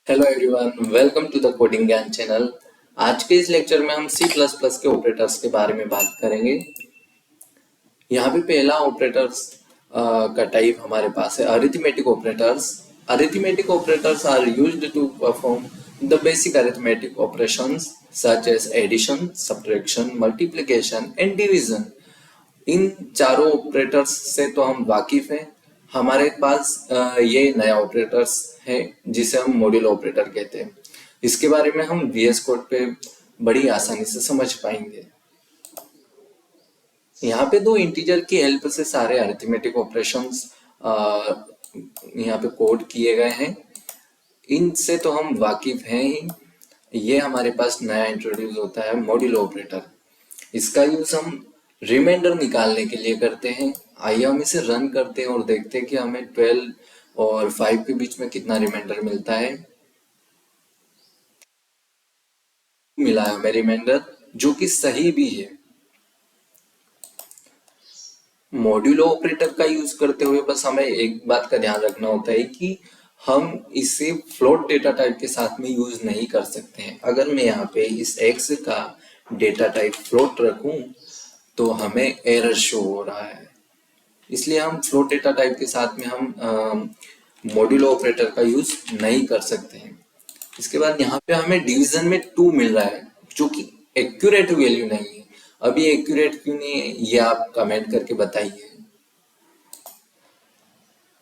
Hello everyone, welcome to the coding Gyan channel. आज के इस लेक्चर में हम सी प्लस प्लस के ऑपरेटर्स के बारे में बात करेंगे। यहाँ पे पहला ऑपरेटर्स का टाइप हमारे पास है arithmetic operators. Arithmetic operators are used to perform the basic arithmetic operations such as addition, subtraction, multiplication and division. इन चारों ऑपरेटर्स से तो हम वाकिफ हैं। हमारे पास ये नया ऑपरेटर्स है जिसे हम मॉड्यूल ऑपरेटर कहते हैं। इसके बारे में हम वीएस कोड पे बड़ी आसानी से समझ पाएंगे। यहाँ पे दो इंटीजर की हेल्प से सारे अरिथमेटिक ऑपरेशंस यहाँ पे कोड किए गए हैं। इनसे तो हम वाकिफ हैं ही। ये हमारे पास नया इंट्रोड्यूस होता है मॉड्यूल ऑपरेटर। इसका यूज हम रिमाइंडर निकालने के लिए करते हैं। आइए हम इसे रन करते हैं और देखते हैं कि हमें 12 और 5 के बीच में कितना रिमाइंडर मिलता है। मिला है हमें रिमाइंडर, जो कि सही भी है। मॉड्यूलो ऑपरेटर का यूज करते हुए बस हमें एक बात का ध्यान रखना होता है कि हम इसे फ्लोट डेटा टाइप के साथ में यूज नहीं कर सकते हैं। अगर मैं यहाँ पे इस x का डेटा टाइप फ्लोट रखूं तो हमें एरर शो हो रहा है। इसलिए हम फ्लोट डेटा टाइप के साथ में हम मॉड्यूलो ऑपरेटर का यूज नहीं कर सकते हैं। इसके बाद यहाँ पे हमें डिवीजन में 2 मिल रहा है, जो कि एक्यूरेट वैल्यू नहीं है। अब ये एक्यूरेट क्यों नहीं है, ये आप कमेंट करके बताइए।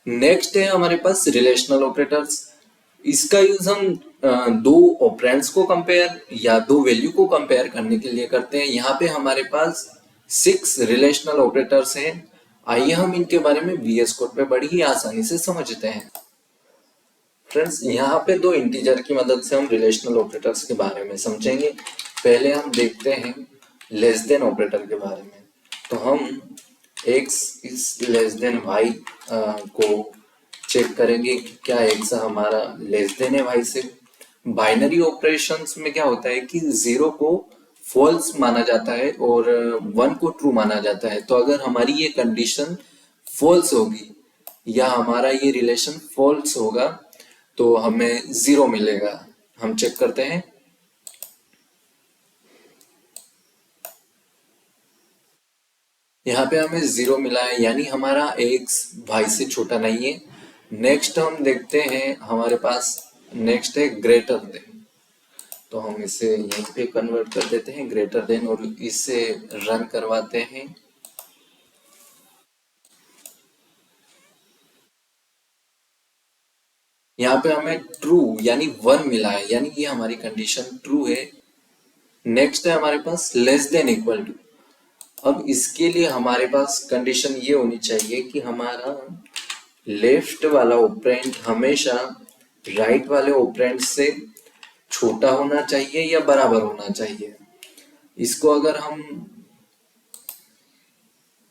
नेक्स्ट है हमारे पास रिलेशनल ऑपरेटर्स। इसका यूज हम दो ऑपरेंड्स को कंपेयर या दो वैल्यू को कंपेयर करने के लिए करते हैं। यहाँ पे हमारे पास 6 रिलेशनल ऑपरेटर्स हैं। आइए हम इनके बारे में वीएस कोड पे बड़ी ही आसानी से समझते हैं। फ्रेंड्स, यहाँ पे दो इंटीजर की मदद से हम रिलेशनल ऑपरेटर्स के बारे में समझेंगे। पहले हम देखते हैं लेस देन ऑपरेटर के बारे में। तो हम x is less than y को चेक करेंगे कि क्या x हमारा लेस देन है y से। बाइनरी ऑपरेशंस में क्या होता है कि 0 को फॉल्स माना जाता है और 1 को ट्रू माना जाता है। तो अगर हमारी ये कंडीशन फॉल्स होगी या हमारा ये रिलेशन फॉल्स होगा तो हमें 0 मिलेगा। हम चेक करते हैं। यहाँ पे हमें 0 मिला है, यानी हमारा x y से छोटा नहीं है। नेक्स्ट हम देखते हैं, हमारे पास नेक्स्ट है ग्रेटर देन। तो हम इसे यहीं पे कन्वर्ट कर देते हैं ग्रेटर देन और इसे रन करवाते हैं। यहाँ पे हमें ट्रू यानी 1 मिला है, यानी ये हमारी कंडीशन ट्रू है। नेक्स्ट है हमारे पास लेस देन इक्वल टू। अब इसके लिए हमारे पास कंडीशन ये होनी चाहिए कि हमारा लेफ्ट वाला ऑपरेंड हमेशा राइट वाले ऑपरेंड से छोटा होना चाहिए या बराबर होना चाहिए। इसको अगर हम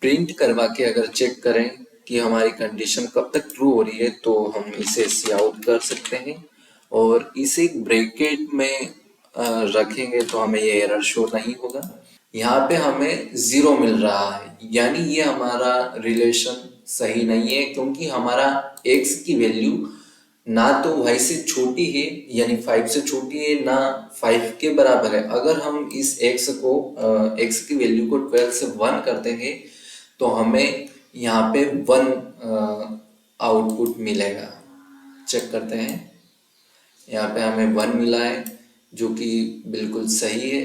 प्रिंट करवा के अगर चेक करें कि हमारी कंडीशन कब तक ट्रू हो रही है तो हम इसे सी आउट कर सकते हैं और इसे ब्रैकेट में रखेंगे तो हमें ये एरर शो नहीं होगा। यहाँ पे हमें 0 मिल रहा है, यानी ये हमारा रिलेशन सही नहीं है, क्योंकि हमारा x की वैल्यू ना तो y से छोटी है यानी 5 से छोटी है, ना 5 के बराबर है। अगर हम इस x की वैल्यू को 12 से 1 कर देंगे तो हमें यहाँ पे 1 आउटपुट मिलेगा। चेक करते हैं। यहाँ पे हमें 1 मिला है, जो कि बिल्कुल सही है।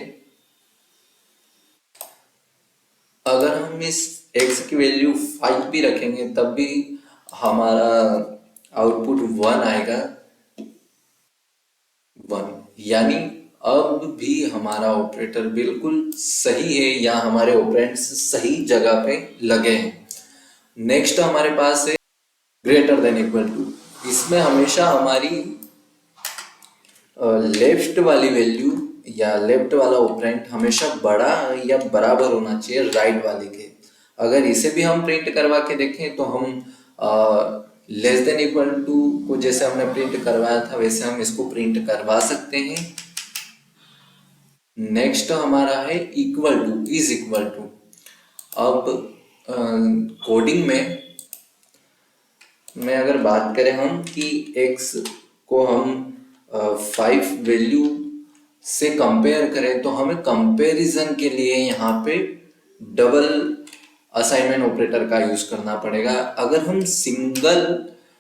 अगर हम इस x की वैल्यू 5 भी रखेंगे तब भी हमारा आउटपुट 1 आएगा। 1 यानी अब भी हमारा ऑपरेटर बिल्कुल सही है या हमारे ऑपरेंड्स सही जगह पे लगे हैं। नेक्स्ट हमारे पास है ग्रेटर देन इक्वल टू। इसमें हमेशा हमारी लेफ्ट वाली वैल्यू या लेफ्ट वाला ऑपरेंड हमेशा बड़ा या बराबर होना चाहिए राइट वाले के। अगर इसे भी हम प्रिंट करवा के देखें तो हम लेस देन इक्वल टू को जैसे हमने प्रिंट करवाया था वैसे हम इसको प्रिंट करवा सकते हैं। नेक्स्ट हमारा है equal to, is equal to. अब कोडिंग में अगर बात करें हम कि x को हम फाइव वैल्यू से कंपेयर करें तो हमें कंपैरिजन के लिए यहाँ पे डबल असाइनमेंट ऑपरेटर का यूज करना पड़ेगा। अगर हम सिंगल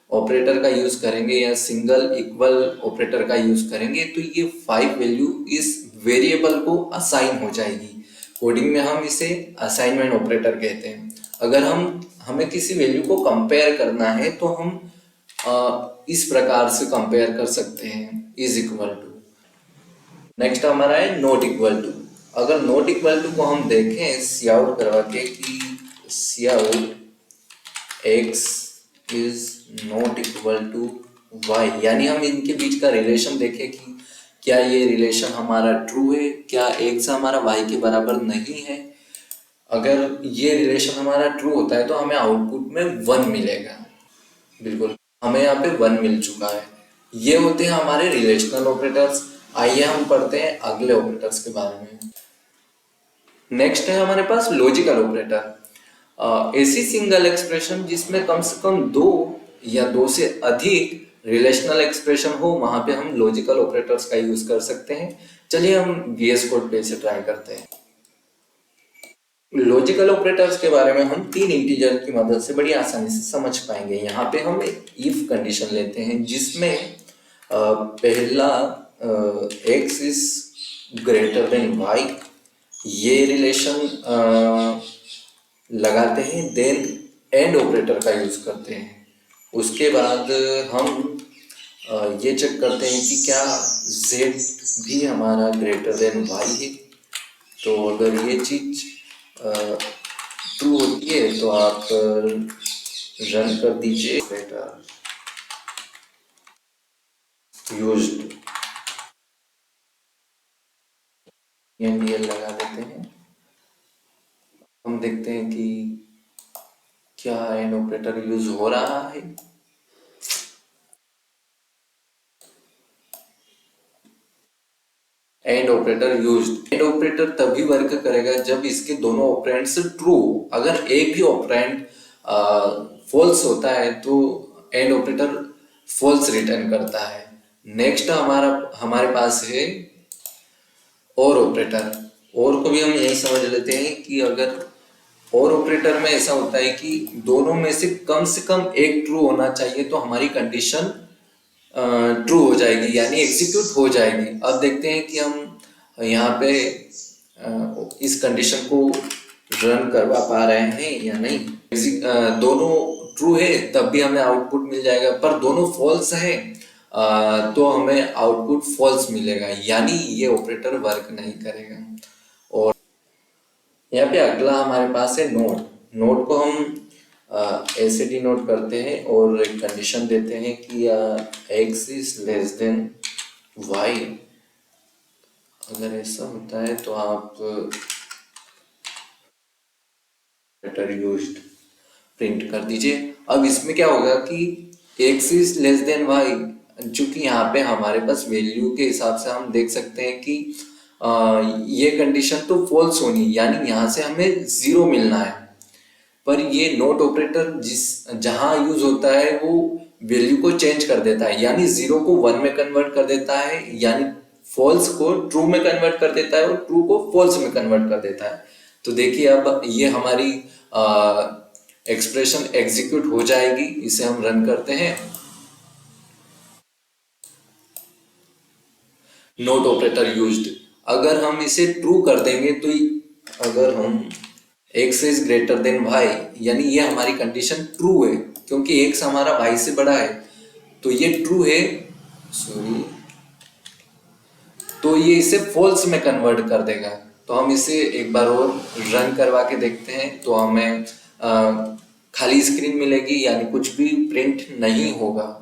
ऑपरेटर का यूज करेंगे या सिंगल इक्वल ऑपरेटर का यूज करेंगे तो ये फाइव वैल्यू इस वेरिएबल को असाइन हो जाएगी। कोडिंग में हम इसे असाइनमेंट ऑपरेटर कहते हैं। अगर हमें किसी वैल्यू को कंपेयर करना है तो हम इस प्रकार से कंपेयर कर सकते हैं, इज इक्वल टू। नेक्स्ट हमारा है नॉट इक्वल टू। अगर नॉट इक्वल टू को हम देखें सी आउट करवा के कि cout x is not equal to y, यानी हम इनके बीच का रिलेशन देखें कि क्या ये रिलेशन हमारा ट्रू है, क्या एक्स हमारा वाई के बराबर नहीं है। अगर ये रिलेशन हमारा ट्रू होता है तो हमें आउटपुट में 1 मिलेगा। बिल्कुल, हमें यहाँ पे 1 मिल चुका है। ये होते हैं हमारे रिलेशनल ऑपरेटर्स। आइए हम पढ़ते हैं अगले ऑपरेटर्स के बारे में। नेक्स्ट है हमारे पास लॉजिकल ऑपरेटर। ऐसी सिंगल एक्सप्रेशन जिसमें कम से कम 2 या 2 से अधिक रिलेशनल एक्सप्रेशन हो, वहां पे हम लॉजिकल ऑपरेटर्स का यूज कर सकते हैं। चलिए हम VS कोड पे से ट्राई करते हैं। लॉजिकल ऑपरेटर्स के बारे में हम 3 इंटीजर की मदद से बड़ी आसानी से समझ पाएंगे। यहाँ पे हम एक इफ कंडीशन लेते हैं जिसमें पहला x is greater than y, ये रिलेशन लगाते हैं, देन एंड ऑपरेटर का यूज करते हैं। उसके बाद हम ये चेक करते हैं कि क्या z भी हमारा ग्रेटर देन y है। तो अगर ये चीज ट्रू होती है तो आप रन कर दीजिए ऑपरेटर यूज्ड, एनडीएल लगा देते हैं। हम देखते हैं कि क्या एंड ऑपरेटर यूज हो रहा है। And operator used. And operator तभी वर्क करेगा जब इसके दोनों ऑपरेंड्स ट्रू। अगर एक भी ऑपरेंड फॉल्स होता है तो एंड ऑपरेटर फॉल्स रिटर्न करता है। नेक्स्ट हमारे पास है और ऑपरेटर। और को भी हम यही समझ लेते हैं कि अगर और ऑपरेटर में ऐसा होता है कि दोनों में से कम एक ट्रू होना चाहिए तो हमारी कंडीशन ट्रू हो जाएगी, यानी एग्जीक्यूट हो जाएगी। अब देखते हैं कि हम यहाँ पे इस कंडीशन को रन करवा पा रहे हैं या नहीं। दोनों ट्रू है तब भी हमें आउटपुट मिल जाएगा, पर दोनों फॉल्स है तो हमें आउटपुट फॉल्स मिलेगा, यानी ये ऑपरेटर वर्क नहीं करेगा। और यहाँ पे अगला हमारे पास है नोट। नोट को हम ऐसे डिनोट करते हैं और एक कंडीशन देते हैं कि x is less than y। अगर ऐसा होता है तो आप ऑपरेटर यूज्ड प्रिंट कर दीजिए। अब इसमें क्या होगा कि x is less than y, चूंकि यहाँ पे हमारे पास वैल्यू के हिसाब से हम देख सकते हैं कि ये कंडीशन तो फॉल्स होनी, यानी यहाँ से हमें 0 मिलना है। पर ये नोट ऑपरेटर जहां यूज होता है वो वैल्यू को चेंज कर देता है, यानी 0 को 1 में कन्वर्ट कर देता है, यानी फॉल्स को ट्रू में कन्वर्ट कर देता है और ट्रू को फॉल्स में कन्वर्ट कर देता है। तो देखिए अब ये हमारी एक्सप्रेशन एग्जीक्यूट हो जाएगी। इसे हम रन करते हैं। Note operator used. अगर हम इसे ट्रू कर देंगे तो अगर हम x is greater than y, यानी ये हमारी कंडीशन ट्रू है क्योंकि x हमारा y से बड़ा है, तो ये ट्रू है। सॉरी, तो ये इसे फॉल्स में कन्वर्ट कर देगा। तो हम इसे एक बार और रन करवा के देखते हैं तो हमें खाली स्क्रीन मिलेगी, यानी कुछ भी प्रिंट नहीं होगा।